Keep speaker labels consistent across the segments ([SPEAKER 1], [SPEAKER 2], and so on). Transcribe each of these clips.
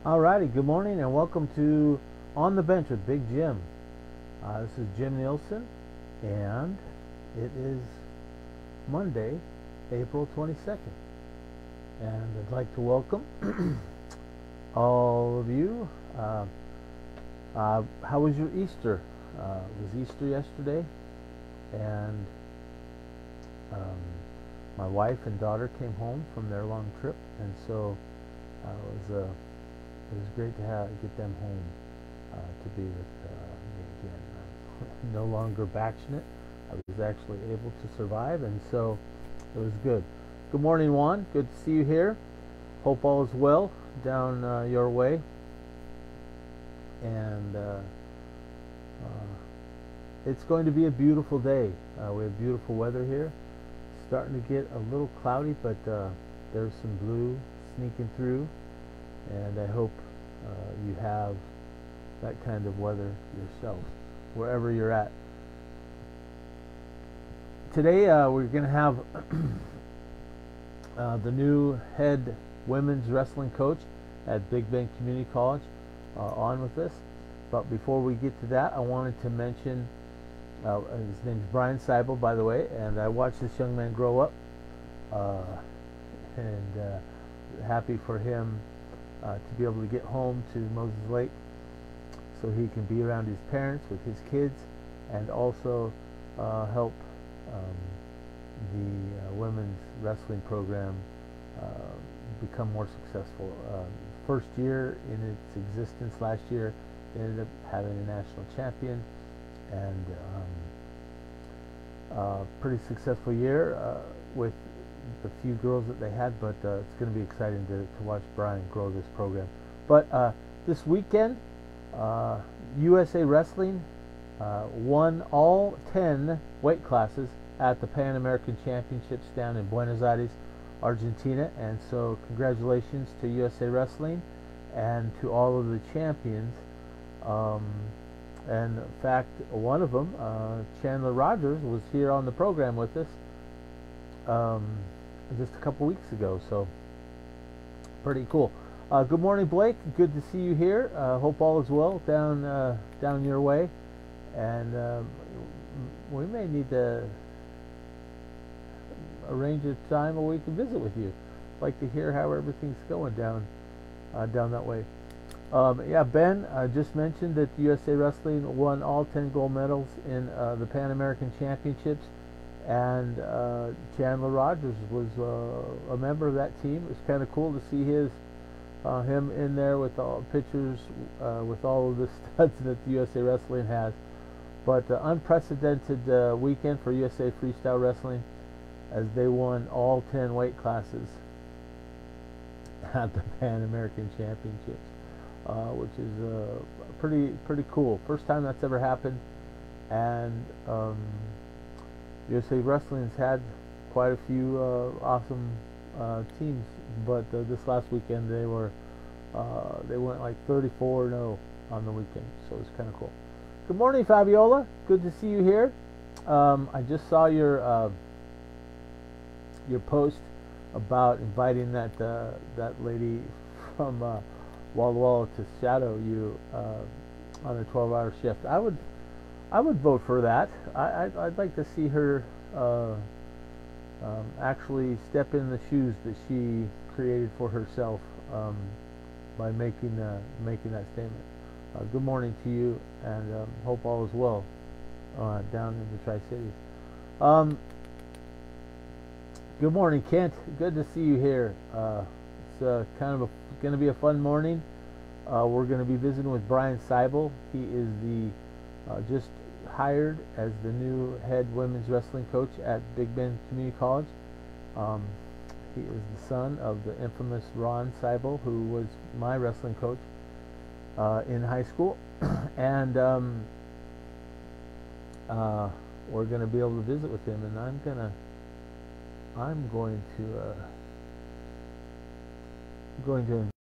[SPEAKER 1] Alrighty, good morning and welcome to On the Bench with Big Jim. This is Jim Nielsen, and it is Monday, April 22nd. And I'd like to welcome all of you. How was your Easter? It was Easter yesterday, and um, my wife and daughter came home from their long trip, and so it was great to get them home to be with me again. I'm no longer vaccinate. I was actually able to survive, and so it was good. Good morning, Juan. Good to see you here. Hope all is well down your way. And it's going to be a beautiful day. We have beautiful weather here. Starting to get a little cloudy, but there's some blue sneaking through, and I hope you have that kind of weather yourself, wherever you're at. Today we're going to have the new head women's wrestling coach at Big Bend Community College on with us. But before we get to that, I wanted to mention his name's Bryan Seibel, by the way, and I watched this young man grow up, and happy for him to be able to get home to Moses Lake so he can be around his parents with his kids, and also help the women's wrestling program become more successful. First year in its existence last year, they ended up having a national champion, and pretty successful year with the few girls that they had, but it's going to be exciting to watch Bryan grow this program. But this weekend, USA Wrestling won all 10 weight classes at the Pan American Championships down in Buenos Aires, Argentina, and so congratulations to USA Wrestling and to all of the champions. And in fact, one of them, Chandler Rogers, was here on the program with us just a couple weeks ago, so pretty cool. Good morning, Blake. Good to see you here. Hope all is well down your way, and we may need to arrange a time where we can visit with you. I'd like to hear how everything's going down that way. Yeah, Ben just mentioned that USA Wrestling won all 10 gold medals in the Pan American Championships, and Chandler Rogers was a member of that team. It was kind of cool to see him in there with all pictures with all of the studs that the USA Wrestling has. But unprecedented weekend for USA Freestyle Wrestling, as they won all 10 weight classes at the Pan American Championships, which is pretty cool. First time that's ever happened, and USA Wrestling's had quite a few awesome teams, but this last weekend they went like 34-0 on the weekend, so it's kind of cool. Good morning, Fabiola. Good to see you here. I just saw your post about inviting that lady from Walla Walla to shadow you on a 12-hour shift. I would vote for that. I'd like to see her actually step in the shoes that she created for herself by making that statement. Good morning to you, and hope all is well down in the Tri-Cities. Good morning, Kent. Good to see you here. It's kind of going to be a fun morning. We're going to be visiting with Bryan Seibel. He is the just hired as the new head women's wrestling coach at Big Bend Community College. He is the son of the infamous Ron Seibel, who was my wrestling coach in high school, and we're going to be able to visit with him. And I'm going to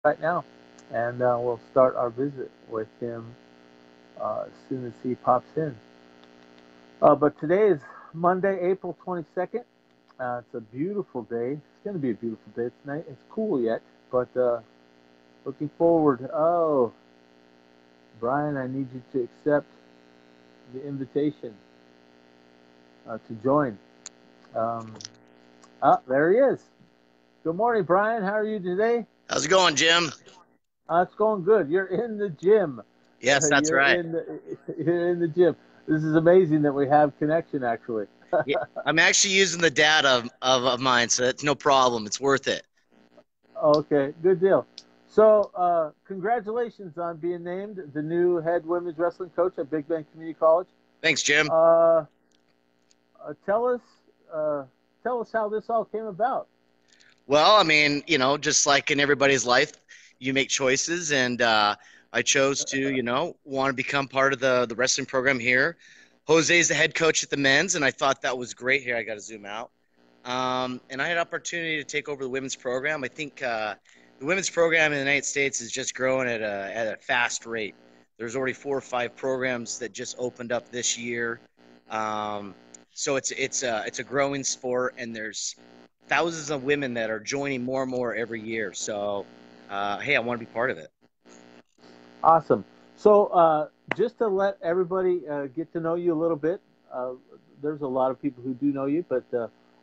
[SPEAKER 1] right now, and we'll start our visit with him as soon as he pops in. But today is Monday, April 22nd. It's a beautiful day. It's going to be a beautiful day tonight. It's cool yet, but Looking forward. Oh, Bryan, I need you to accept the invitation to join. Um, there he is. Good morning, Bryan. How are you today?
[SPEAKER 2] How's it going, Jim?
[SPEAKER 1] It's going good. You're in the gym.
[SPEAKER 2] Yes, that's
[SPEAKER 1] You're
[SPEAKER 2] right.
[SPEAKER 1] in the you're in the gym. This is amazing that we have connection. Actually.
[SPEAKER 2] Yeah, I'm actually using the data of mine, so it's no problem. It's worth it.
[SPEAKER 1] Okay, good deal. So, congratulations on being named the new head women's wrestling coach at Big Bend Community College.
[SPEAKER 2] Thanks, Jim.
[SPEAKER 1] Uh, tell us, uh, tell us how this all came about.
[SPEAKER 2] Well, I mean, just like in everybody's life, you make choices, and I chose to, want to become part of the wrestling program here. Jose's the head coach at the men's, and I thought that was great. Here, I got to zoom out. And I had opportunity to take over the women's program. I think the women's program in the United States is just growing at a fast rate. There's already 4 or 5 programs that just opened up this year. Um, so it's a growing sport, and there's thousands of women that are joining more and more every year. So, hey, I want to be part of it.
[SPEAKER 1] Awesome. So, just to let everybody get to know you a little bit, uh, there's a lot of people who do know you, but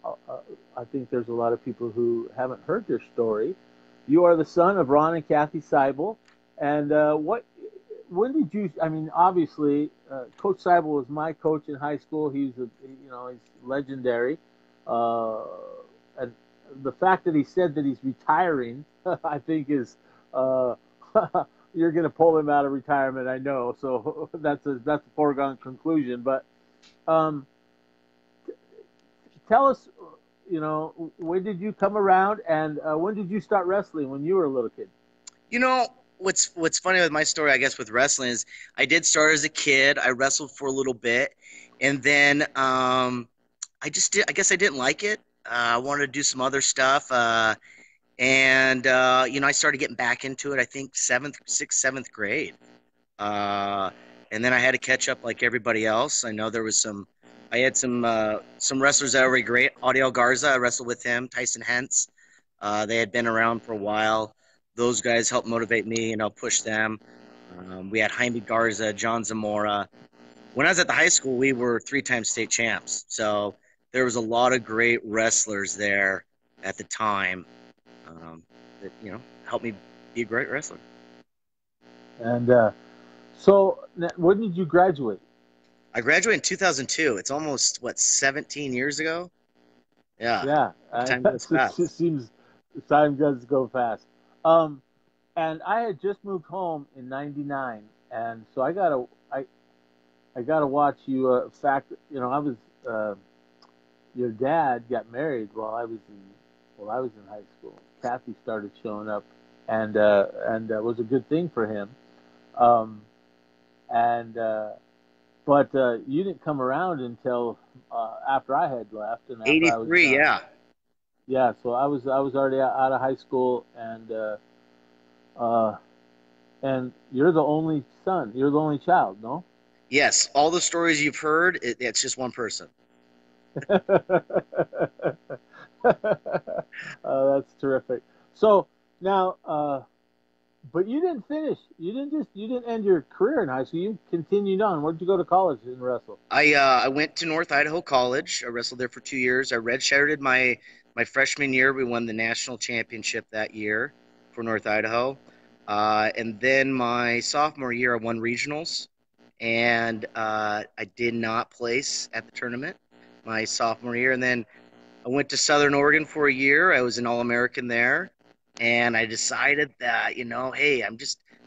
[SPEAKER 1] I think there's a lot of people who haven't heard your story. You are the son of Ron and Kathy Seibel, and when did you? I mean, obviously, Coach Seibel was my coach in high school. He's legendary, uh, and the fact that he said that he's retiring, I think is. Uh, you're going to pull him out of retirement, I know. So that's a foregone conclusion. But um, tell us, when did you come around, and when did you start wrestling when you were a little kid?
[SPEAKER 2] You know what's funny with my story, I guess, with wrestling is I did start as a kid. I wrestled for a little bit, and then I just did. I guess I didn't like it. I wanted to do some other stuff, and I started getting back into it. I think sixth, seventh grade. Uh, and then I had to catch up like everybody else. I know there was I had some wrestlers that were great. Audio Garza, I wrestled with him. Tyson Hentz, they had been around for a while. Those guys helped motivate me, and I'll push them. We had Jaime Garza, John Zamora. When I was at the high school, we were 3 time state champs. So there was a lot of great wrestlers there at the time that helped me be a great wrestler.
[SPEAKER 1] And so, when did you graduate?
[SPEAKER 2] I graduated in 2002. It's almost, what, 17 years ago? Yeah.
[SPEAKER 1] Yeah,
[SPEAKER 2] Time
[SPEAKER 1] it
[SPEAKER 2] goes fast.
[SPEAKER 1] seems time does go fast. Um, and I had just moved home in '99, and so I gotta watch you. Fact, I was your dad got married while I was in high school. Kathy started showing up, and was a good thing for him. Um, and but you didn't come around until after I had left and after I was
[SPEAKER 2] 83, yeah.
[SPEAKER 1] yeah. So I was already out of high school, uh, and you're the only son. You're the only child, no?
[SPEAKER 2] Yes, all the stories you've heard, it's just one person.
[SPEAKER 1] That's terrific. So now, but you didn't finish. You didn't end your career in high school. You continued on. Where did you go to college and wrestle?
[SPEAKER 2] I went to North Idaho College. I wrestled there for 2 years. I redshirted my freshman year. We won the national championship that year for North Idaho. And then my sophomore year, I won regionals, and I did not place at the tournament my sophomore year. And then I went to Southern Oregon for a year. I was an All American there, and I decided that hey,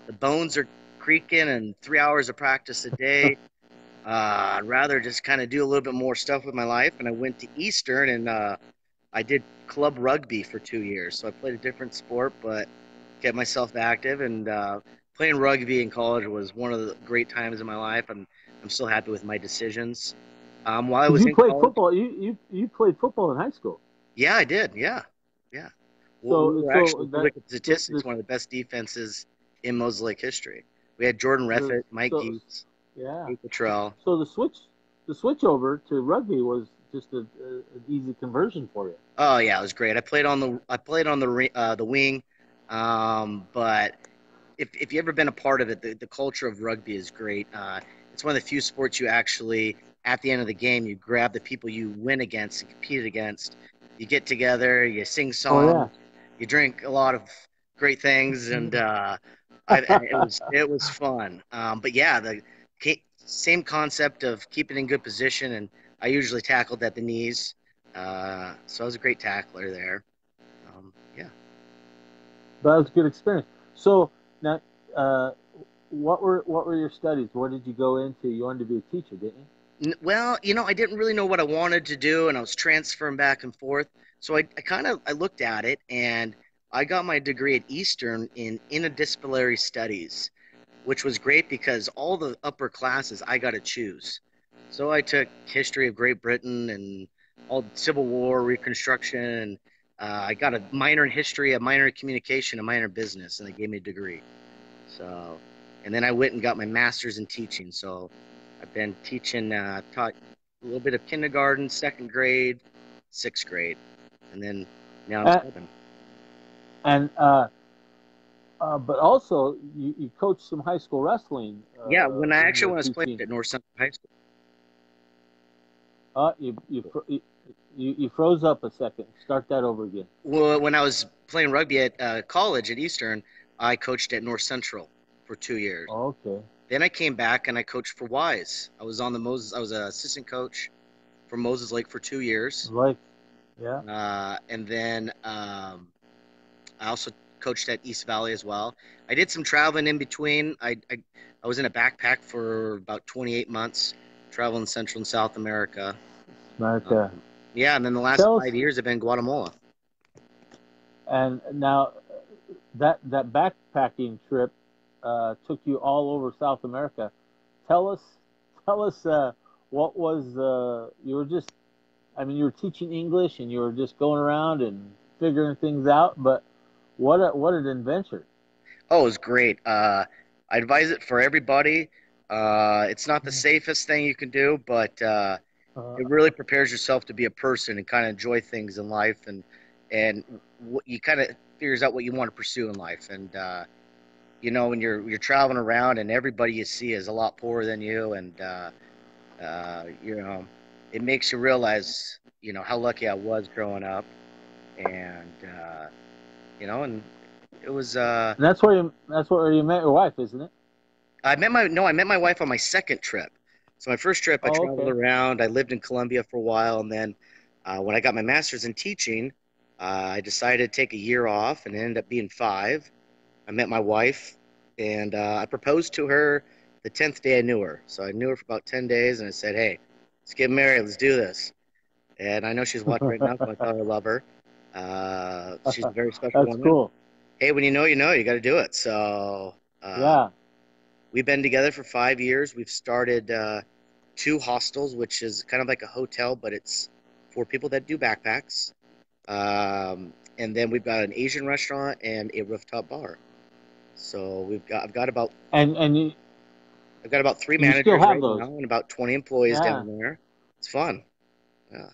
[SPEAKER 2] the bones are creaking, and 3 hours of practice a day. I'd rather just kind of do a little bit more stuff with my life. And I went to Eastern, and I did club rugby for 2 years. So I played a different sport, but kept myself active. And playing rugby in college was one of the great times in my life. I'm still happy with my decisions. While I
[SPEAKER 1] Because
[SPEAKER 2] was
[SPEAKER 1] you
[SPEAKER 2] in
[SPEAKER 1] played
[SPEAKER 2] college,
[SPEAKER 1] football. You played football in high school.
[SPEAKER 2] yeah, I did. Yeah, yeah. Well, we
[SPEAKER 1] So
[SPEAKER 2] were actually,
[SPEAKER 1] so
[SPEAKER 2] if you
[SPEAKER 1] that
[SPEAKER 2] look at the
[SPEAKER 1] the,
[SPEAKER 2] statistics,
[SPEAKER 1] the,
[SPEAKER 2] one of the best defenses in Mosaic history. We had Jordan
[SPEAKER 1] the
[SPEAKER 2] Reffett, Mike
[SPEAKER 1] so
[SPEAKER 2] Geets,
[SPEAKER 1] yeah.
[SPEAKER 2] Kate Cottrell.
[SPEAKER 1] So the switch over to rugby was just an easy conversion for you.
[SPEAKER 2] Oh yeah, it was great. I played on the wing. But if you've ever been a part of it, the culture of rugby is great. It's one of the few sports you actually, at the end of the game, you grab the people you win against and competed against. You get together, you sing
[SPEAKER 1] Oh yeah.
[SPEAKER 2] songs, you drink a lot of great things, and it was fun. But yeah, the same concept of keeping in good position, and I usually tackled at the knees, so I was a great tackler there. Yeah.
[SPEAKER 1] That was a good experience. So now, uh, what were your studies? What did you go into? You wanted to be a teacher, didn't you?
[SPEAKER 2] Well, I didn't really know what I wanted to do, and I was transferring back and forth. So I kind of I looked at it, and I got my degree at Eastern in interdisciplinary studies, which was great because all the upper classes I got to choose. So I took history of Great Britain and all Civil War, Reconstruction, and I got a minor in history, a minor in communication, a minor in business, and they gave me a degree. So, and then I went and got my master's in teaching. So I've been teaching, taught a little bit of kindergarten, second grade, sixth grade, and then now I'm
[SPEAKER 1] Uh,
[SPEAKER 2] seven.
[SPEAKER 1] and but also you coached some high school wrestling
[SPEAKER 2] Yeah, when
[SPEAKER 1] in your
[SPEAKER 2] when I was playing
[SPEAKER 1] teaching.
[SPEAKER 2] at North Central High School.
[SPEAKER 1] You froze up a second. Start that over again.
[SPEAKER 2] Well, when I was playing rugby at college at Eastern, I coached at North Central for 2 years.
[SPEAKER 1] Okay.
[SPEAKER 2] Then I came back and I coached for Wise. I was on the Moses. I was an assistant coach for Moses Lake for 2 years,
[SPEAKER 1] Like, yeah.
[SPEAKER 2] and then I also coached at East Valley as well. I did some traveling in between. I was in a backpack for about 28 months, traveling Central and South America.
[SPEAKER 1] America.
[SPEAKER 2] Um, yeah, and then the last
[SPEAKER 1] Tell us,
[SPEAKER 2] 5 years I've been in Guatemala.
[SPEAKER 1] and now that backpacking trip took you all over South America. Tell us, tell us what was you were just. I mean, you were teaching English and you were just going around and figuring things out. But what an adventure!
[SPEAKER 2] Oh, it was great. I advise it for everybody. It's not the safest thing you can do, but
[SPEAKER 1] Uh,
[SPEAKER 2] it really prepares yourself to be a person and kind of enjoy things in life, and what you kind of figures out what you want to pursue in life. And when you're traveling around and everybody you see is a lot poorer than you, and uh, you know, it makes you realize how lucky I was growing up, and and it was.
[SPEAKER 1] and that's where you met your wife, isn't it?
[SPEAKER 2] I met my wife on my second trip. So my first trip, I
[SPEAKER 1] Oh,
[SPEAKER 2] traveled
[SPEAKER 1] okay.
[SPEAKER 2] around. I lived in Colombia for a while, and then when I got my master's in teaching, I decided to take a year off, and it ended up being five. I met my wife, and I proposed to her the 10th day I knew her. So I knew her for about 10 days, and I said, "Hey, let's get married. Let's do this." And I know she's watching right now, so I tell her I love her. She's a very special
[SPEAKER 1] That's
[SPEAKER 2] woman.
[SPEAKER 1] cool.
[SPEAKER 2] Hey, when you know, you know. You got to do it. So.
[SPEAKER 1] Yeah.
[SPEAKER 2] We've been together for 5 years. We've started two hostels, which is kind of like a hotel, but it's for people that do backpacks. And then we've got an Asian restaurant and a rooftop bar. So
[SPEAKER 1] And
[SPEAKER 2] I've got about three
[SPEAKER 1] you still
[SPEAKER 2] managers
[SPEAKER 1] have
[SPEAKER 2] right
[SPEAKER 1] those.
[SPEAKER 2] now and about 20 employees
[SPEAKER 1] Yeah.
[SPEAKER 2] down there. It's fun. Yeah.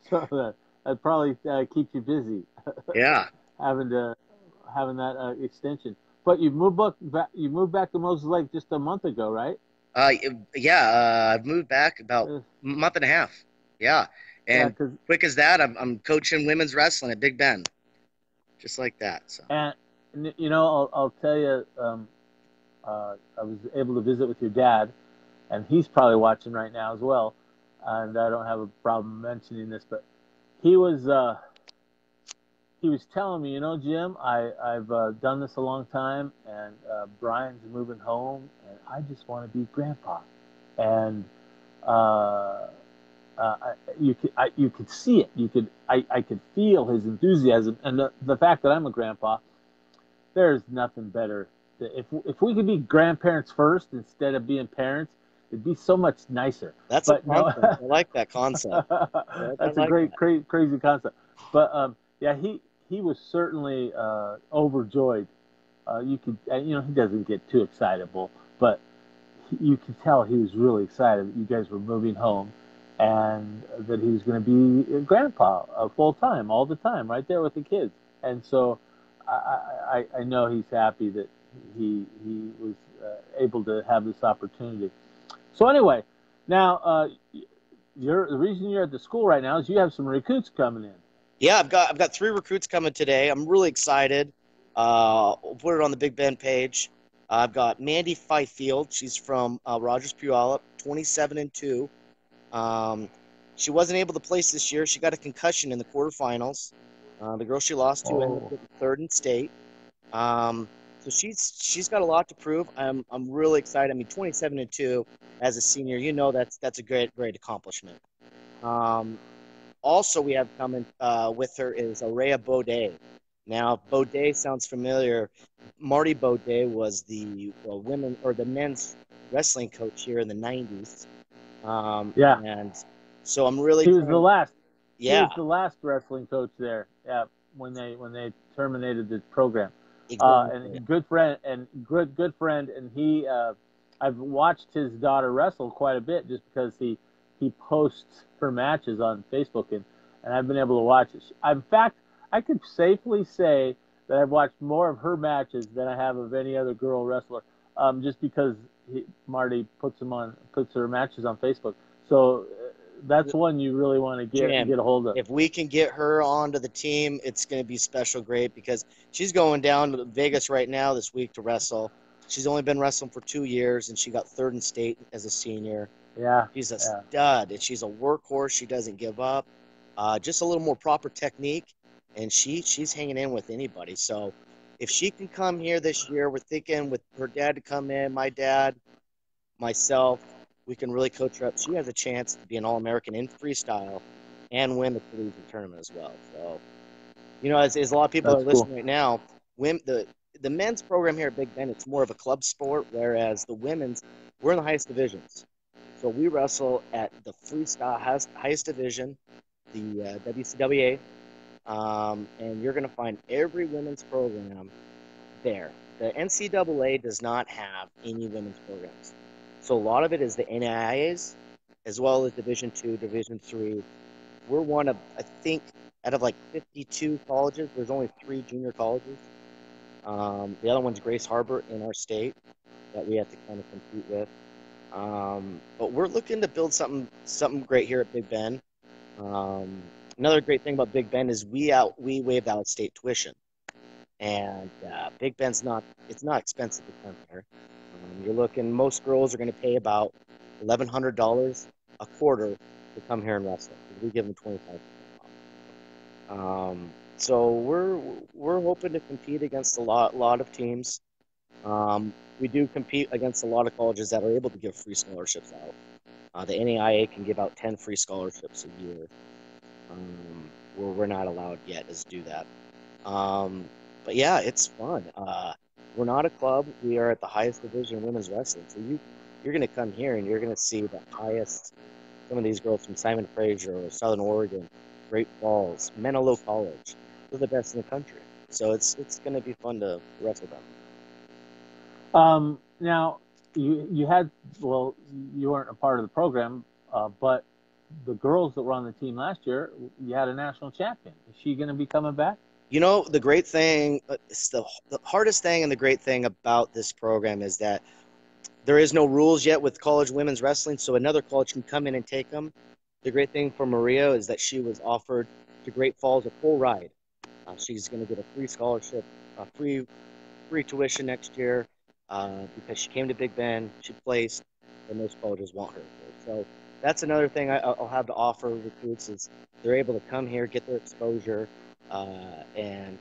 [SPEAKER 1] So that probably keeps you busy
[SPEAKER 2] Yeah.
[SPEAKER 1] having to having that extension. But you moved back to Moses Lake just a month ago, right?
[SPEAKER 2] Uh, yeah. I've moved back about
[SPEAKER 1] Uh,
[SPEAKER 2] a month and a half. Yeah.
[SPEAKER 1] yeah,
[SPEAKER 2] And
[SPEAKER 1] because
[SPEAKER 2] quick as that, I'm coaching women's wrestling at Big Ben, just like that. So.
[SPEAKER 1] and I'll tell you, I was able to visit with your dad, and he's probably watching right now as well. And I don't have a problem mentioning this, but he was uh, he was telling me, Jim, I've done this a long time, and Brian's moving home, and I just want to be grandpa. And uh, you could see it. I could feel his enthusiasm, and the fact that I'm a grandpa. There's nothing better. If we could be grandparents first instead of being parents, it'd be so much nicer.
[SPEAKER 2] That's a
[SPEAKER 1] But no,
[SPEAKER 2] concept. I like that concept. I
[SPEAKER 1] that's a
[SPEAKER 2] like
[SPEAKER 1] great,
[SPEAKER 2] that.
[SPEAKER 1] crazy concept. But yeah, he was certainly overjoyed. You could, he doesn't get too excitable, but you could tell he was really excited that you guys were moving home, and that he was going to be a grandpa full time all the time, right there with the kids. And so I know he's happy that he was able to have this opportunity. So anyway, now the reason you're at the school right now is you have some recruits coming in.
[SPEAKER 2] Yeah, I've got 3 recruits coming today. I'm really excited. We'll put it on the Big Bend page. I've got Mandy Fifield. She's from Rogers Puyallup, 27-2. Um, she wasn't able to place this year. She got a concussion in the quarterfinals. The girl she lost to ended up
[SPEAKER 1] Oh,
[SPEAKER 2] getting third in state. So she's got a lot to prove. I'm really excited. I mean, 27-2 as a senior, that's a great accomplishment. Um, Also, we have coming with her is Araya Baudet. Now, Baudet sounds familiar. Marty Baudet was the women or the men's wrestling coach here in the 90s.
[SPEAKER 1] yeah.
[SPEAKER 2] And so I'm really
[SPEAKER 1] He was the
[SPEAKER 2] trying,
[SPEAKER 1] last. He
[SPEAKER 2] yeah,
[SPEAKER 1] was the last wrestling coach there. Yeah, when they terminated the program.
[SPEAKER 2] exactly.
[SPEAKER 1] And good friend, and he. I've watched his daughter wrestle quite a bit just because he posts her matches on Facebook, and I've been able to watch it. In fact, I could safely say that I've watched more of her matches than I have of any other girl wrestler, just because Marty puts her matches on Facebook. So that's one you really want to
[SPEAKER 2] Jim,
[SPEAKER 1] get a hold of.
[SPEAKER 2] if we can get her onto the team, it's going to be special great because she's going down to Vegas right now this week to wrestle. She's only been wrestling for 2 years, and she got third in state as a senior.
[SPEAKER 1] Yeah,
[SPEAKER 2] She's a
[SPEAKER 1] yeah.
[SPEAKER 2] stud, and she's a workhorse. She doesn't give up. Just a little more proper technique, and she's hanging in with anybody. So if she can come here this year, we're thinking with her dad to come in, my dad, myself, we can really coach her up. She has a chance to be an All-American in freestyle and win the collegiate tournament as well. So, as a lot of people are
[SPEAKER 1] That's cool.
[SPEAKER 2] listening right now, the men's program here at Big Bend, it's more of a club sport, whereas the women's, we're in the highest divisions. So we wrestle at the freestyle highest division, the WCWA, and you're going to find every women's program there. The NCAA does not have any women's programs. So a lot of it is the NAIAs, as well as Division Two, Division Three. We're one of, I think, out of like 52 colleges, there's only 3 junior colleges. The other one's Grace Harbor in our state that we have to kind of compete with. But we're looking to build something great here at Big Bend. Um, Another great thing about Big Bend is we waive out state tuition, and Big Bend's not expensive to come here. You're looking, most girls are going to pay about $1,100 a quarter to come here and wrestle. We give them 25% off. So we're hoping to compete against a lot of teams. We do compete against a lot of colleges that are able to give free scholarships out. The NAIA can give out 10 free scholarships a year. Where we're not allowed yet is do that. But yeah, it's fun. We're not a club. We are at the highest division of women's wrestling. So you're going to come here and you're going to see the highest. Some of these girls from Simon Fraser or Southern Oregon, Great Falls, Menlo College. They're the best in the country. So it's going to be fun to wrestle them.
[SPEAKER 1] Now you had, well, you weren't a part of the program, but the girls that were on the team last year, you had a national champion. Is she going to be coming back?
[SPEAKER 2] The great thing, it's the hardest thing and the great thing about this program is that there is no rules yet with college women's wrestling, so another college can come in and take them. The great thing for Maria is that she was offered to Great Falls a full ride. She's going to get a free scholarship, free tuition next year because she came to Big Bend, she placed, and most colleges want her. So that's another thing I'll have to offer recruits is they're able to come here, get their exposure, and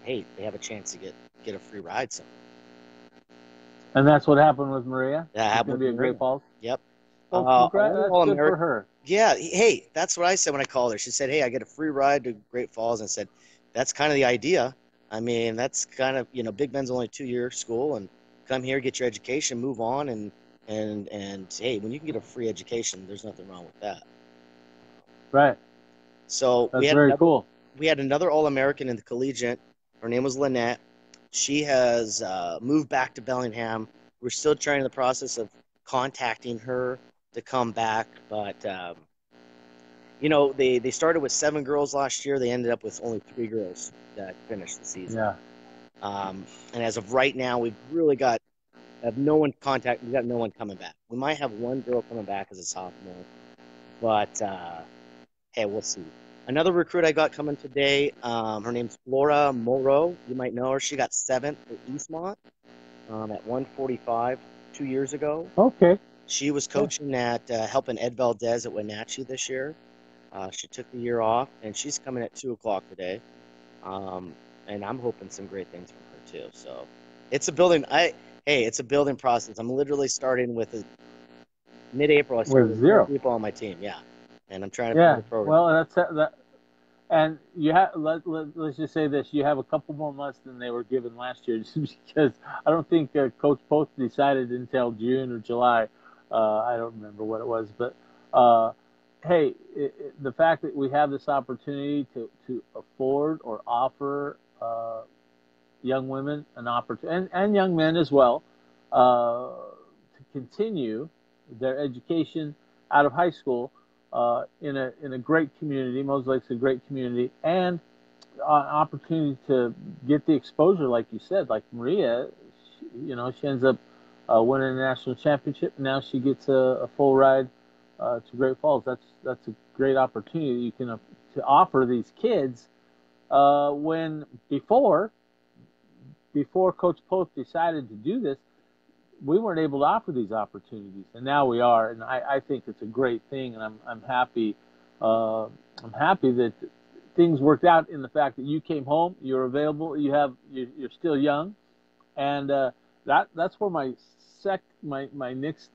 [SPEAKER 2] hey, they have a chance to get a free ride somewhere.
[SPEAKER 1] And that's what happened with Maria.
[SPEAKER 2] That
[SPEAKER 1] She's
[SPEAKER 2] happened
[SPEAKER 1] going to
[SPEAKER 2] with
[SPEAKER 1] be at Great
[SPEAKER 2] Maria.
[SPEAKER 1] Falls.
[SPEAKER 2] Yep.
[SPEAKER 1] Well,
[SPEAKER 2] Another
[SPEAKER 1] that's good for
[SPEAKER 2] All-American.
[SPEAKER 1] her.
[SPEAKER 2] Yeah, hey, that's what I said when I called her. She said, "Hey, I get a free ride to Great Falls," and I said, "That's kind of the idea. I mean, that's kind of Big Bend's only 2-year school, and come here, get your education, move on, and hey, when you can get a free education, there's nothing wrong with that."
[SPEAKER 1] Right.
[SPEAKER 2] So
[SPEAKER 1] That's very cool.
[SPEAKER 2] we had another All-American in the collegiate. Her name was Lynette. She has moved back to Bellingham. We're still trying the process of contacting her to come back, but they started with 7 girls last year. They ended up with only 3 girls that finished the season.
[SPEAKER 1] Yeah.
[SPEAKER 2] And as of right now, we've really got have no one contact. We got no one coming back. We might have one girl coming back as a sophomore, but hey, we'll see. Another recruit I got coming today. Her name's Flora Moro. You might know her. She got 7th at Eastmont at 145 2 years ago.
[SPEAKER 1] Okay.
[SPEAKER 2] She was coaching at helping Ed Valdez at Wenatchee this year. She took the year off, and she's coming at 2 o'clock today. And I'm hoping some great things from her too. So it's a building. It's a building process. I'm literally starting with mid-April. I started
[SPEAKER 1] With
[SPEAKER 2] with 10
[SPEAKER 1] zero.
[SPEAKER 2] people on my team. Yeah, and I'm trying to
[SPEAKER 1] Yeah.
[SPEAKER 2] build a program.
[SPEAKER 1] Well, that's that. And you have let's just say this: you have a couple more months than they were given last year, just because I don't think Coach Post decided until June or July. I don't remember what it was, but hey, the fact that we have this opportunity to afford or offer young women an opportunity, and young men as well, to continue their education out of high school in a great community. Mosley Lake's a great community, and an opportunity to get the exposure, like you said, like Maria. She ends up winning a national championship. Now she gets a full ride to Great Falls. That's a great opportunity you can to offer these kids when before Coach Post decided to do this, we weren't able to offer these opportunities, and now we are, and I think it's a great thing, and I'm happy. I'm happy that things worked out in the fact that you came home, you're available, you're still young, and that's where my next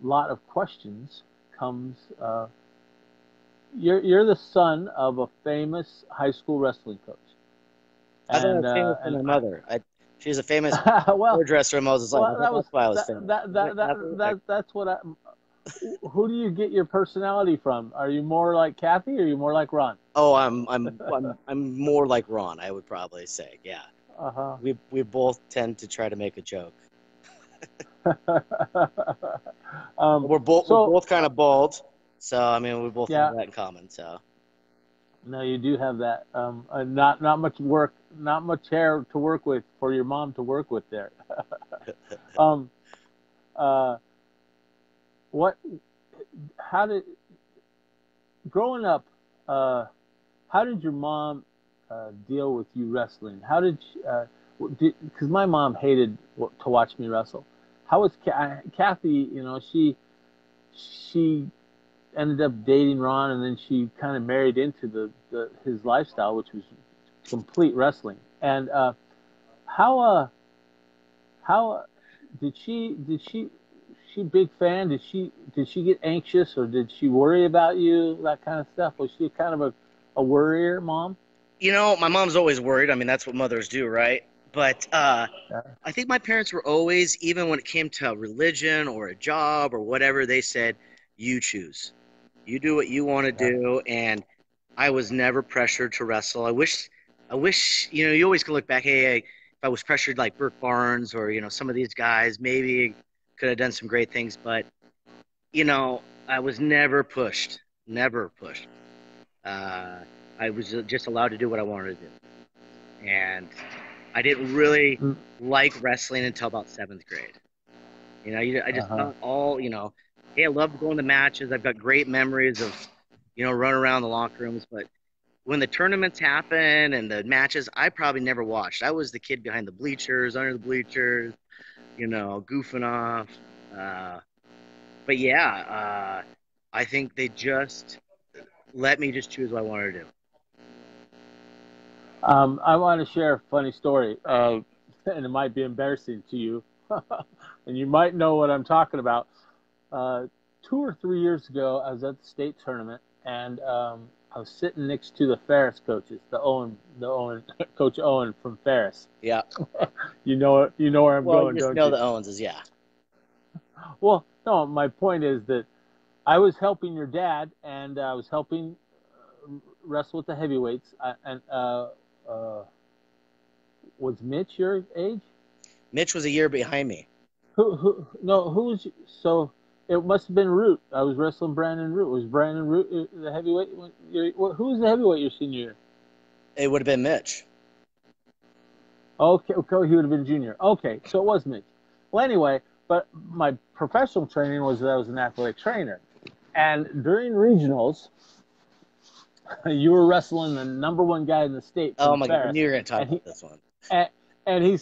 [SPEAKER 1] lot of questions comes. You're the son of a famous high school wrestling coach.
[SPEAKER 2] I thought I was famous for my mother. She's a famous hairdresser in Moses Lake. That's why I was famous.
[SPEAKER 1] That's what I. Who do you get your personality from? Are you more like Kathy, or are you more like Ron?
[SPEAKER 2] Oh, I'm more like Ron, I would probably say. Yeah.
[SPEAKER 1] Uh-huh.
[SPEAKER 2] We both tend to try to make a joke. We're both kind of bald, so I mean we both have that in common. So.
[SPEAKER 1] No, you do have that. Not much work, not much hair to work with for your mom to work with there. Growing up, how did your mom deal with you wrestling? How did because my mom hated to watch me wrestle. How was Kathy? She ended up dating Ron, and then she kind of married into his lifestyle, which was complete wrestling. And how did she big fan? Did she get anxious, or did she worry about you? That kind of stuff. Was she kind of a worrier mom?
[SPEAKER 2] My mom's always worried. I mean, that's what mothers do, right? But I think my parents were always, even when it came to religion or a job or whatever, they said, you choose. You do what you want to do. And I was never pressured to wrestle. I wish, you always could look back, hey, if I was pressured like Burke Barnes or, some of these guys, maybe could have done some great things. But, I was never pushed. Never pushed. I was just allowed to do what I wanted to do. And I didn't really like wrestling until about 7th grade. I just thought hey, I love going to matches. I've got great memories of, running around the locker rooms. But when the tournaments happen and the matches, I probably never watched. I was the kid behind the bleachers, under the bleachers, goofing off. But yeah, I think they just let me just choose what I wanted to do.
[SPEAKER 1] I want to share a funny story, and it might be embarrassing to you, and you might know what I'm talking about. 2 or 3 years ago, I was at the state tournament, and I was sitting next to the Ferris coaches, the Owen, Coach Owen from Ferris.
[SPEAKER 2] Yeah.
[SPEAKER 1] You know where I'm going, don't you?
[SPEAKER 2] Well, you know the Owenses, yeah.
[SPEAKER 1] Well, no, my point is that I was helping your dad, and I was helping wrestle with the heavyweights, and was Mitch your age?
[SPEAKER 2] Mitch was a year behind me.
[SPEAKER 1] Who's so? It must have been Root. I was wrestling Brandon Root. Was Brandon Root the heavyweight? Who was the heavyweight your senior year?
[SPEAKER 2] It would have been Mitch.
[SPEAKER 1] Okay, okay, he would have been junior. Okay, so it was Mitch. Well, anyway, but my professional training was that I was an athletic trainer. And during regionals, you were wrestling the #1 guy in the state
[SPEAKER 2] Oh
[SPEAKER 1] from
[SPEAKER 2] my God, I
[SPEAKER 1] Ferris,
[SPEAKER 2] knew you were going to talk
[SPEAKER 1] and
[SPEAKER 2] about this one.
[SPEAKER 1] and, and he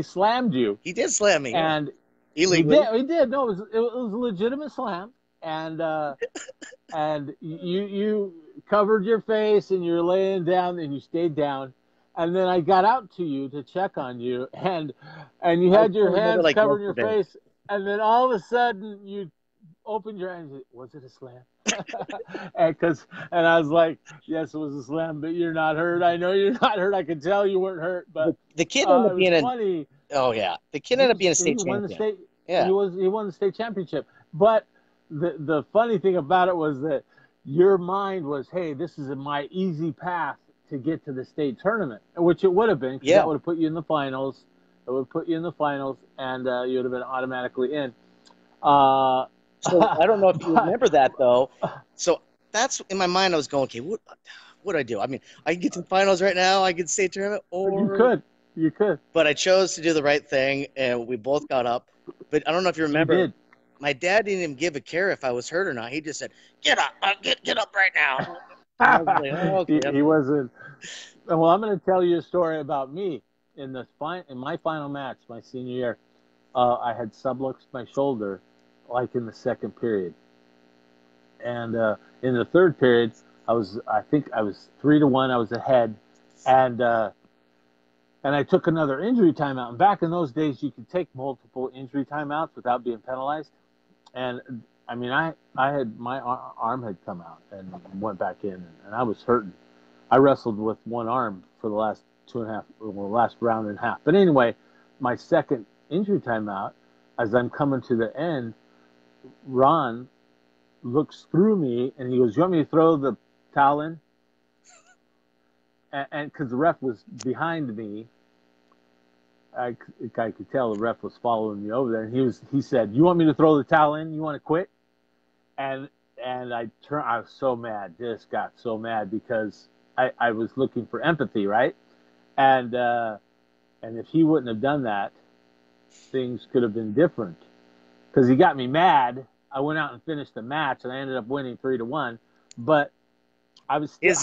[SPEAKER 1] slammed you,
[SPEAKER 2] He did slam me, yeah.
[SPEAKER 1] and
[SPEAKER 2] Illegally.
[SPEAKER 1] he did. No, it was a legitimate slam, and you covered your face and you're laying down and you stayed down, and then I got out to you to check on you, and you
[SPEAKER 2] I
[SPEAKER 1] had
[SPEAKER 2] still
[SPEAKER 1] your
[SPEAKER 2] remember
[SPEAKER 1] hands
[SPEAKER 2] like
[SPEAKER 1] covering your
[SPEAKER 2] yesterday.
[SPEAKER 1] face, and then all of a sudden you opened your eyes. Was it a slam? And I was like, yes, it was a slam, but you're not hurt. I know you're not hurt. I could tell you weren't hurt, but
[SPEAKER 2] The kid ended
[SPEAKER 1] it
[SPEAKER 2] up
[SPEAKER 1] was
[SPEAKER 2] being an
[SPEAKER 1] funny.
[SPEAKER 2] oh yeah. The kid ended up being a
[SPEAKER 1] He
[SPEAKER 2] state
[SPEAKER 1] won the
[SPEAKER 2] champion.
[SPEAKER 1] state.
[SPEAKER 2] Yeah.
[SPEAKER 1] He won the state championship. But the funny thing about it was that your mind was, hey, this is my easy path to get to the state tournament, which it would have been, because that would have put you in the finals. It would put you in the finals, and you would have been automatically in.
[SPEAKER 2] So I don't know if you remember that though. So that's in my mind. I was going, okay, what do I do? I mean, I can get to the finals right now. I can state tournament, or
[SPEAKER 1] you could.
[SPEAKER 2] But I chose to do the right thing, and we both got up. But I don't know if you remember.
[SPEAKER 1] You did.
[SPEAKER 2] My dad didn't even give a care if I was hurt or not. He just said, "Get up, get up right now." I was like, oh, okay.
[SPEAKER 1] He wasn't. Well, I'm going to tell you a story about me in my final match, my senior year. I had subluxed my shoulder, like in the second period, and in the third period, I think I was 3-1. I was ahead, and I took another injury timeout. And back in those days, you could take multiple injury timeouts without being penalized. And I mean, I had my arm had come out and went back in, and I was hurting. I wrestled with one arm for the last last round and a half. But anyway, my second injury timeout, as I'm coming to the end, Ron looks through me and he goes, "You want me to throw the towel in?" And because the ref was behind me, I could tell the ref was following me over there. And he said, "You want me to throw the towel in? You want to quit?" And I was so mad, just got so mad, because I was looking for empathy, right? And if he wouldn't have done that, things could have been different. Because he got me mad. I went out and finished the match, and I ended up winning 3-1. But I was so mad.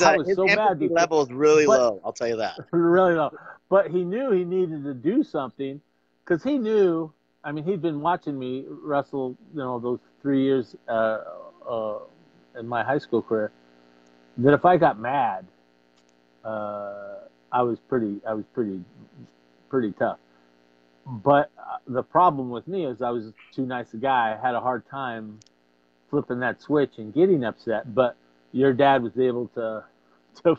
[SPEAKER 2] His level is really low. I'll tell you that.
[SPEAKER 1] Really low. But he knew he needed to do something, because he knew. I mean, he'd been watching me wrestle, those 3 years in my high school career. That if I got mad, I was pretty tough. But the problem with me is I was too nice a guy. I had a hard time flipping that switch and getting upset. But your dad was able to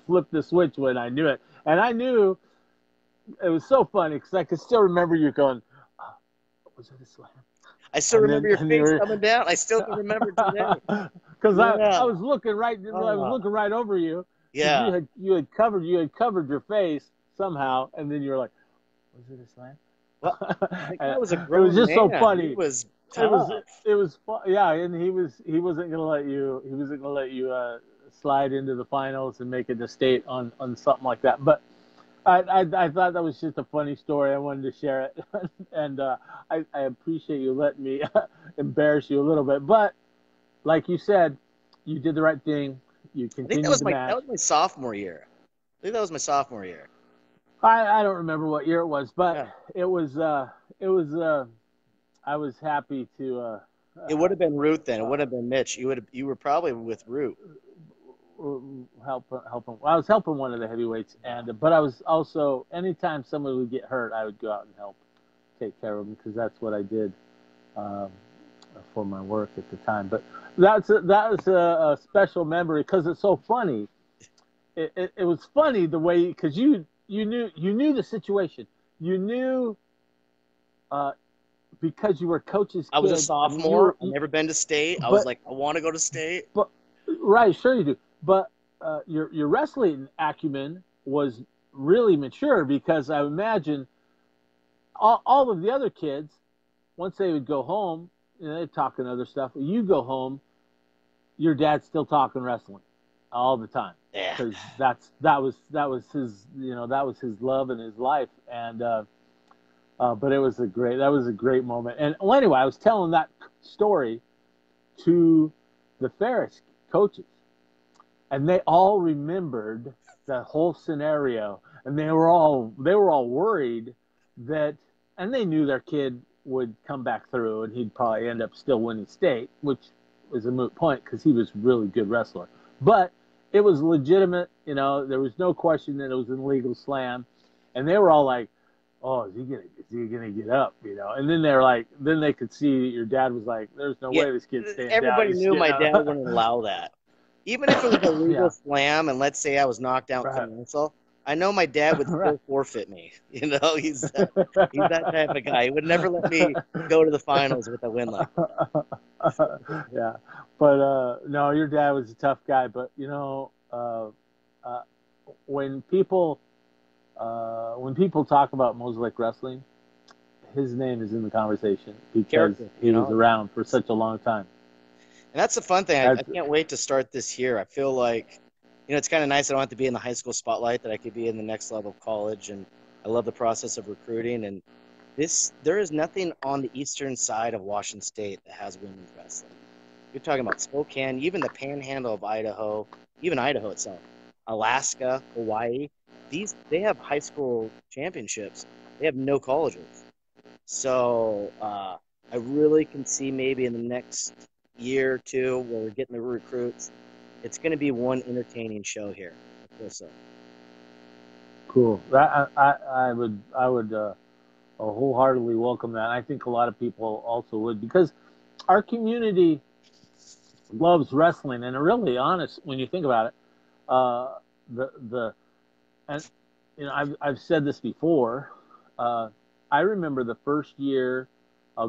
[SPEAKER 1] flip the switch when I knew it. And I knew it was so funny, because I could still remember you going, oh, was it a slam?
[SPEAKER 2] I still remember your face coming down. I still can remember today.
[SPEAKER 1] Because I was looking right, I was looking right over you.
[SPEAKER 2] Yeah.
[SPEAKER 1] You had covered your face somehow, and then you were like, was it a slam?
[SPEAKER 2] Well, that was a grown
[SPEAKER 1] It was just
[SPEAKER 2] man.
[SPEAKER 1] so funny.
[SPEAKER 2] He was tough.
[SPEAKER 1] It was yeah, and he wasn't gonna let you slide into the finals and make it to state on something like that. But I thought that was just a funny story. I wanted to share it, and I appreciate you letting me embarrass you a little bit. But like you said, you did the right thing. You continued the match.
[SPEAKER 2] That was my sophomore year. I think that was my sophomore year.
[SPEAKER 1] I don't remember what year it was, but it was I was happy to.
[SPEAKER 2] It would have been Root then. It would have been Mitch. You were probably with Root.
[SPEAKER 1] Helping. I was helping one of the heavyweights, but I was also, anytime somebody would get hurt, I would go out and help take care of them, because that's what I did for my work at the time. But that was a special memory, because it's so funny. It was funny the way, because you knew the situation. You knew because you were coach's kid.
[SPEAKER 2] I was a sophomore. I've never been to state. I was like, I want to go to state.
[SPEAKER 1] But right, sure you do. But your wrestling acumen was really mature, because I imagine all of the other kids, once they would go home, they'd talking other stuff. You go home, your dad's still talking wrestling all the time.
[SPEAKER 2] Yeah.
[SPEAKER 1] because that was his, that was his love and his life. And but that was a great moment. And well, anyway, I was telling that story to the Ferris coaches, and they all remembered that whole scenario, and they were all worried that, and they knew their kid would come back through, and he'd probably end up still winning state, which was a moot point because he was a really good wrestler. But it was legitimate, there was no question that it was an illegal slam, and they were all like, "Oh, is he gonna get up?" And then they're like, then they could see that your dad was like, "There's no
[SPEAKER 2] Yeah,
[SPEAKER 1] way this kid's staying down.
[SPEAKER 2] everybody
[SPEAKER 1] He's
[SPEAKER 2] knew
[SPEAKER 1] getting
[SPEAKER 2] my dad
[SPEAKER 1] up."
[SPEAKER 2] wouldn't allow that. Even if it was a legal
[SPEAKER 1] Yeah,
[SPEAKER 2] slam, and let's say I was knocked out and
[SPEAKER 1] right,
[SPEAKER 2] couldn't wrestle, I know my dad would
[SPEAKER 1] right.
[SPEAKER 2] still forfeit me. He's that type of guy. He would never let me go to the finals with a win like
[SPEAKER 1] Yeah, but no, your dad was a tough guy. But uh, when people talk about Mosaic wrestling, his name is in the conversation because
[SPEAKER 2] character,
[SPEAKER 1] he was around for such a long time.
[SPEAKER 2] And that's the fun thing. I
[SPEAKER 1] That's,
[SPEAKER 2] can't wait to start this year. I feel like, it's kind of nice. I don't have to be in the high school spotlight, that I could be in the next level of college. And I love the process of recruiting. And there is nothing on the eastern side of Washington State that has women's wrestling. You're talking about Spokane, even the panhandle of Idaho, even Idaho itself, Alaska, Hawaii. They have high school championships. They have no colleges. So I really can see maybe in the next year or two where we're getting the recruits, it's going to be one entertaining show here. I feel so.
[SPEAKER 1] cool. I would wholeheartedly welcome that. I think a lot of people also would, because our community loves wrestling, and really honest when you think about it. The and I've said this before. I remember the first year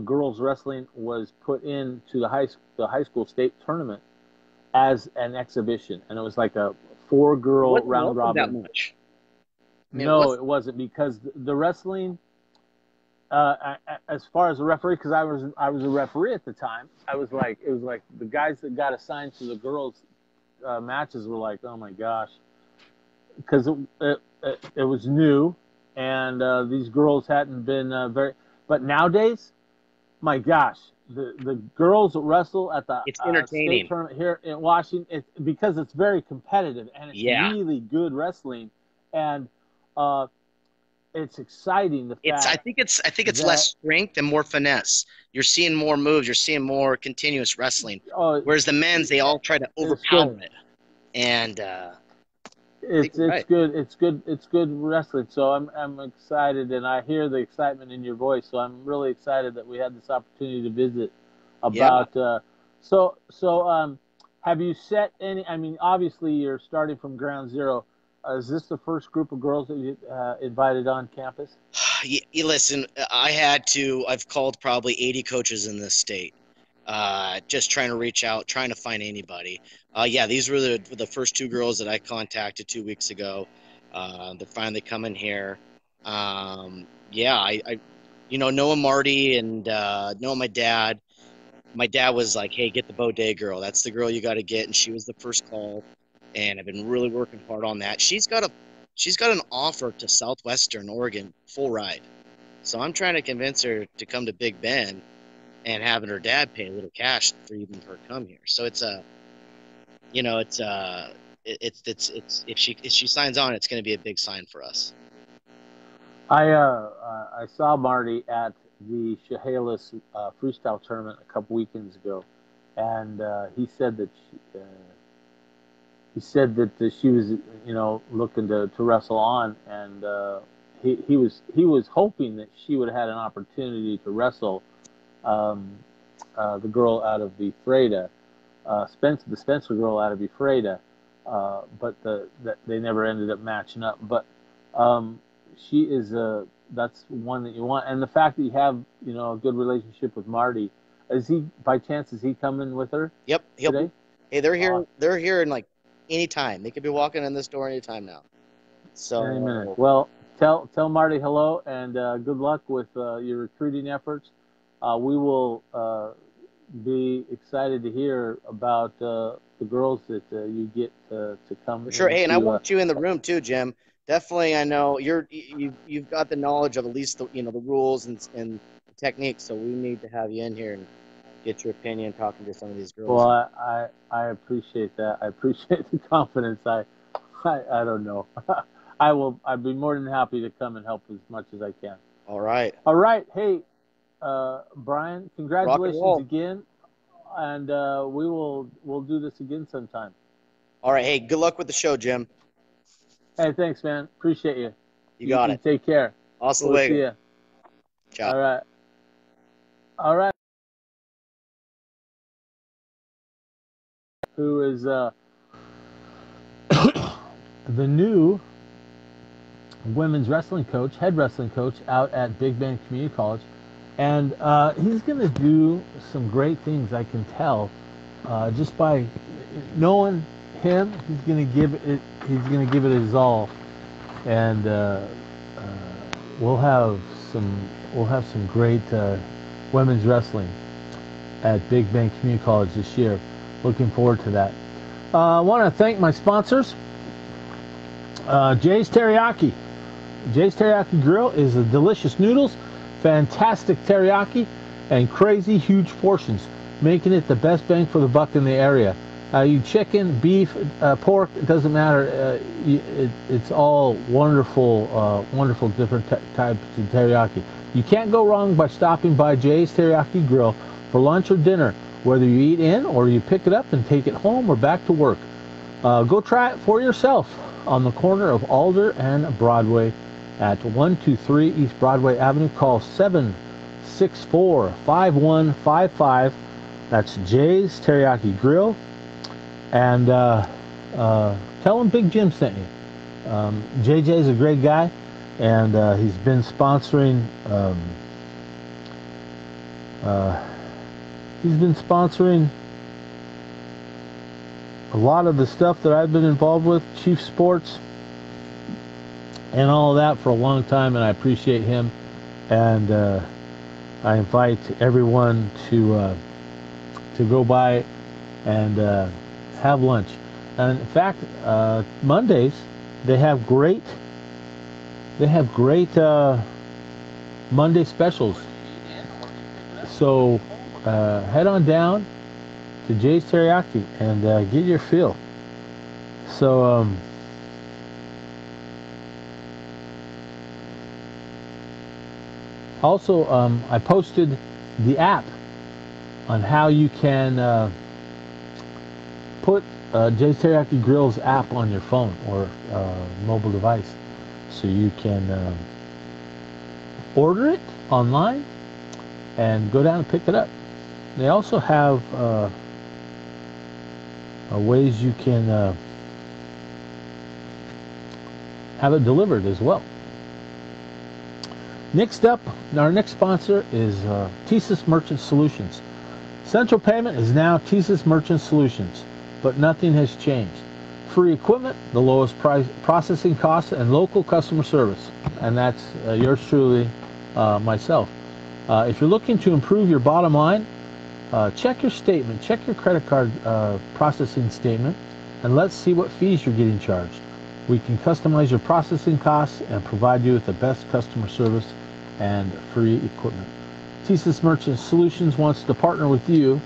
[SPEAKER 1] girls wrestling was put into the high school state tournament as an exhibition, and it was like a four
[SPEAKER 2] It
[SPEAKER 1] girl
[SPEAKER 2] wasn't
[SPEAKER 1] round
[SPEAKER 2] welcome that
[SPEAKER 1] robin.
[SPEAKER 2] much. I mean, it
[SPEAKER 1] No,
[SPEAKER 2] was.
[SPEAKER 1] it wasn't, because the wrestling, as far as a referee, because I was a referee at the time. It was like the guys that got assigned to the girls matches were like, oh my gosh, because it was new, and these girls hadn't been very. But nowadays, my gosh, the girls that wrestle at the
[SPEAKER 2] It's
[SPEAKER 1] state
[SPEAKER 2] entertaining.
[SPEAKER 1] tournament here in Washington, because it's very competitive and it's
[SPEAKER 2] Yeah.
[SPEAKER 1] really good wrestling, and uh, it's exciting the
[SPEAKER 2] It's. I
[SPEAKER 1] fact
[SPEAKER 2] think it's. I think it's less
[SPEAKER 1] that
[SPEAKER 2] strength and more finesse. You're seeing more moves. You're seeing more continuous wrestling.
[SPEAKER 1] oh,
[SPEAKER 2] Whereas the men's, they all try to
[SPEAKER 1] it's good.
[SPEAKER 2] overpower it. And I think
[SPEAKER 1] It's
[SPEAKER 2] you're
[SPEAKER 1] it's
[SPEAKER 2] right.
[SPEAKER 1] good. It's good. It's good wrestling. So I'm excited, and I hear the excitement in your voice. So I'm really excited that we had this opportunity to visit
[SPEAKER 2] Yeah.
[SPEAKER 1] about. So have you set any? I mean, obviously you're starting from ground zero. Is this the first group of girls that you invited on campus?
[SPEAKER 2] You listen, I've called probably 80 coaches in this state, just trying to reach out, trying to find anybody. Yeah, these were the first two girls that I contacted 2 weeks ago. They're finally coming here. Yeah, knowing Marty and knowing my dad was like, hey, get the Baudet girl. That's the girl you got to get. And she was the first call. And I've been really working hard on that. She's got an offer to Southwestern Oregon, full ride. So I'm trying to convince her to come to Big Bend and having her dad pay a little cash for even her to come here. So it's a, it's if she signs on, it's going to be a big sign for us.
[SPEAKER 1] I saw Marty at the Chehalis freestyle tournament a couple weekends ago, and he said that she was looking to wrestle on, and he was hoping that she would have had an opportunity to wrestle um, the girl out of Ephrata, the Spencer girl out of Ephrata, but they never ended up matching up. But um, she is that's one that you want, and the fact that you have a good relationship with Marty. Is he coming with her
[SPEAKER 2] Yep, he'll be.
[SPEAKER 1] today?
[SPEAKER 2] Hey, they're here.
[SPEAKER 1] Awesome.
[SPEAKER 2] They're here in like any time. They could be walking in this door anytime now.
[SPEAKER 1] Any minute.
[SPEAKER 2] So
[SPEAKER 1] Well, tell Marty hello, and good luck with your recruiting efforts. We will be excited to hear about the girls that you get to come
[SPEAKER 2] For sure. Hey, and I
[SPEAKER 1] into.
[SPEAKER 2] want you in the room too, Jim. Definitely, I know you've got the knowledge of at least the rules and the techniques. So we need to have you in here and get your opinion talking to some of these
[SPEAKER 1] Well,
[SPEAKER 2] girls.
[SPEAKER 1] I appreciate that. I appreciate the confidence. I don't know. I will. I'd be more than happy to come and help as much as I can.
[SPEAKER 2] All right.
[SPEAKER 1] All right. Hey, Bryan,
[SPEAKER 2] Rock and
[SPEAKER 1] congratulations
[SPEAKER 2] roll.
[SPEAKER 1] again, and we'll do this again sometime.
[SPEAKER 2] All right. Hey, good luck with the show, Jim.
[SPEAKER 1] Hey, thanks, man. Appreciate you.
[SPEAKER 2] You got
[SPEAKER 1] You
[SPEAKER 2] it.
[SPEAKER 1] take care.
[SPEAKER 2] Hasta
[SPEAKER 1] We'll see
[SPEAKER 2] luego.
[SPEAKER 1] you.
[SPEAKER 2] Ciao.
[SPEAKER 1] All right. All right. Who is the new women's wrestling coach, head wrestling coach out at Big Bend Community College, and he's going to do some great things. I can tell just by knowing him. He's going to give it. He's going to give it his all, and we'll have some great women's wrestling at Big Bend Community College this year. Looking forward to that. I want to thank my sponsors. Jay's Teriyaki. Jay's Teriyaki Grill is the delicious noodles, fantastic teriyaki, and crazy huge portions, making it the best bang for the buck in the area. You chicken, beef, pork, it doesn't matter. It's all wonderful, wonderful different types of teriyaki. You can't go wrong by stopping by Jay's Teriyaki Grill for lunch or dinner, whether you eat in or you pick it up and take it home or back to work. Go try it for yourself on the corner of Alder and Broadway at 123 East Broadway Avenue. Call 764-5155. That's Jay's Teriyaki Grill. And tell them Big Jim sent you. JJ's a great guy, and he's been sponsoring a lot of the stuff that I've been involved with, Chief Sports, and all of that for a long time, and I appreciate him. And I invite everyone to go by and have lunch. And in fact, Mondays they have great Monday specials. So head on down to Jay's Teriyaki and get your fill. So also I posted the app on how you can put Jay's Teriyaki Grill's app on your phone or mobile device, so you can order it online and go down and pick it up. They also have ways you can have it delivered as well. Next up, our next sponsor is TSYS Merchant Solutions. Central Payment is now TSYS Merchant Solutions, but nothing has changed. Free equipment, the lowest price, processing costs, and local customer service. And that's yours truly, myself. If you're looking to improve your bottom line, check your statement, check your credit card processing statement, and let's see what fees you're getting charged. We can customize your processing costs and provide you with the best customer service and free equipment. TSYS Merchant Solutions wants to partner with you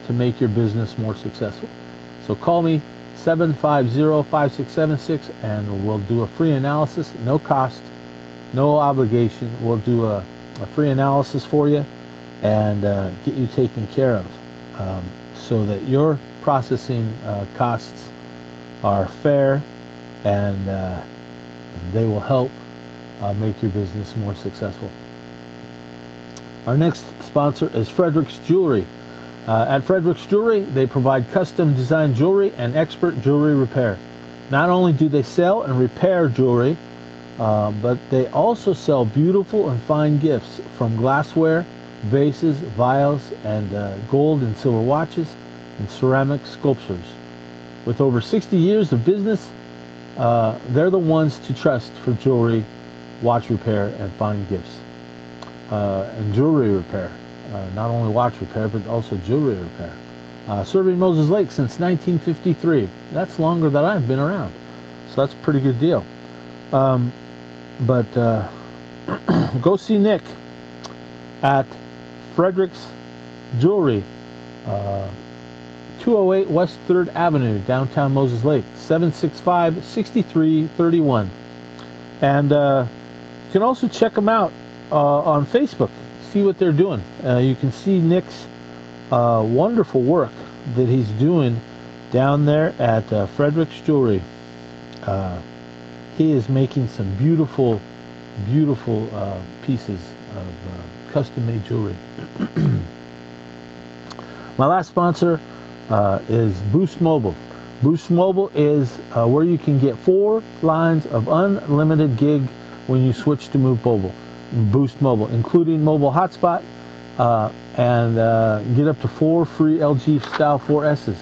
[SPEAKER 1] to make your business more successful. So call me 750-5676 and we'll do a free analysis, no cost, no obligation. We'll do a free analysis for you and get you taken care of so that your processing costs are fair and they will help make your business more successful. Our next sponsor is Frederick's Jewelry. At Frederick's Jewelry, they provide custom designed jewelry and expert jewelry repair. Not only do they sell and repair jewelry, but they also sell beautiful and fine gifts from glassware, vases, vials, and gold and silver watches, and ceramic sculptures. With over 60 years of business, they're the ones to trust for jewelry, watch repair, and fine gifts, and jewelry repair. not only watch repair, but also jewelry repair. Serving Moses Lake since 1953. That's longer than I've been around. So that's a pretty good deal. But go see Nick at Frederick's Jewelry, 208 West 3rd Avenue, downtown Moses Lake, 765-6331. And you can also check them out on Facebook, see what they're doing. You can see Nick's wonderful work that he's doing down there at Frederick's Jewelry. He is making some beautiful, beautiful pieces of custom-made jewelry. My last sponsor is Boost Mobile. Boost Mobile is where you can get 4 lines of unlimited gig when you switch to Mobile. Boost Mobile, including mobile hotspot, and get up to 4 free LG Style 4Ss.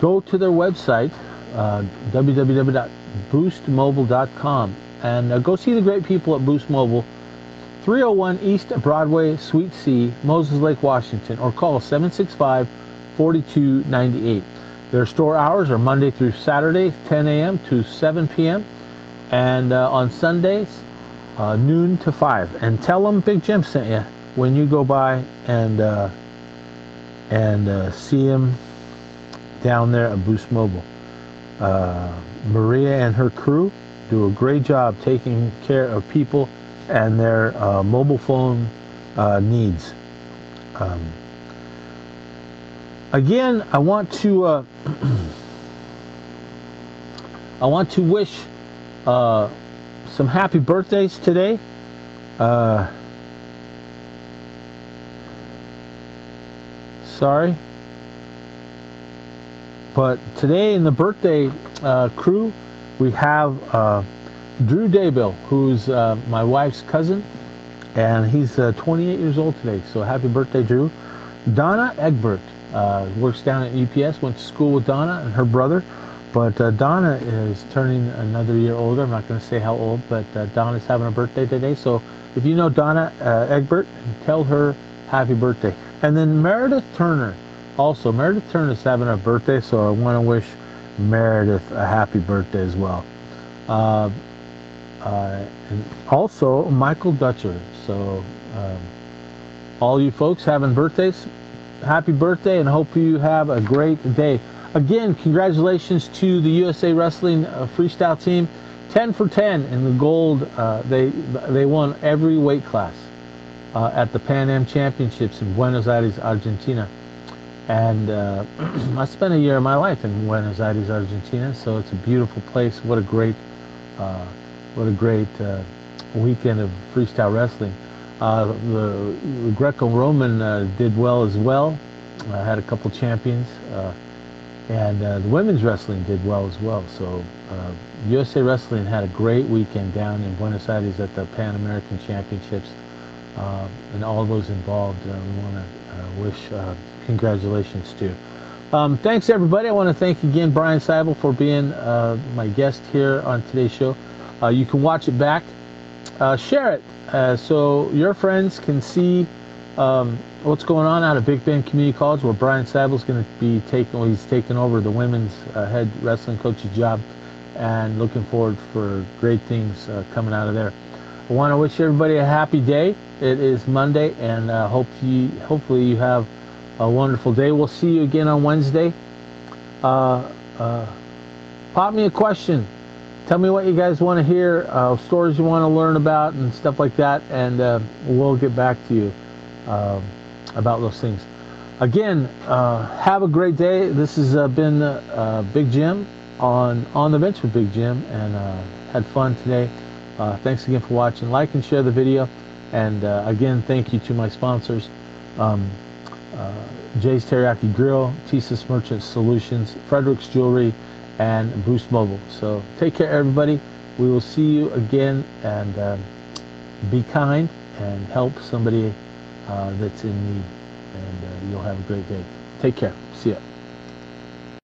[SPEAKER 1] Go to their website, www.boostmobile.com, and go see the great people at Boost Mobile, 301 East Broadway, Suite C, Moses Lake, Washington, or call 765-4298. Their store hours are Monday through Saturday, 10 a.m. to 7 p.m., and on Sundays, noon to 5. And tell them Big Jim sent you when you go by and see him down there at Boost Mobile. Maria and her crew do a great job taking care of people and their mobile phone needs. Again, I want to wish some happy birthdays today. Sorry, but today in the birthday crew we have Drew Daybell, who's my wife's cousin, and he's 28 years old today, so happy birthday, Drew. Donna Egbert works down at UPS, went to school with Donna and her brother, but Donna is turning another year older. I'm not going to say how old, but Donna's having a birthday today, so if you know Donna Egbert, tell her happy birthday. And then Meredith Turner, also, Meredith Turner is having a birthday, so I want to wish Meredith a happy birthday as well. And also Michael Dutcher. So all you folks having birthdays, happy birthday, and hope you have a great day. Again, congratulations to the USA Wrestling freestyle team. 10 for 10 in the gold. They won every weight class at the Pan Am Championships in Buenos Aires, Argentina. And I spent a year of my life in Buenos Aires, Argentina, so it's a beautiful place. What a great weekend of freestyle wrestling. The Greco-Roman did well as well. Had a couple champions, and the women's wrestling did well as well. So USA Wrestling had a great weekend down in Buenos Aires at the Pan American Championships, and all those involved. We want to wish congratulations to. Thanks everybody. I want to thank again Bryan Seibel for being my guest here on today's show. You can watch it back, share it so your friends can see what's going on out of Big Bend Community College, where Bryan Seibel is going to be he's taking over the women's head wrestling coach's job, and looking forward for great things coming out of there. I want to wish everybody a happy day. It is Monday, and hopefully you have a wonderful day. We'll see you again on Wednesday. Pop me a question. Tell me what you guys want to hear, stories you want to learn about, and stuff like that, and we'll get back to you about those things. Again, have a great day. This has been Big Jim on the bench with Big Jim, and had fun today. Thanks again for watching. Like and share the video, and again, thank you to my sponsors, Jay's Teriyaki Grill, Tisa's Merchant Solutions, Frederick's Jewelry, and Boost Mobile. So take care, everybody. We will see you again, and be kind and help somebody that's in need, and you'll have a great day. Take care. See ya.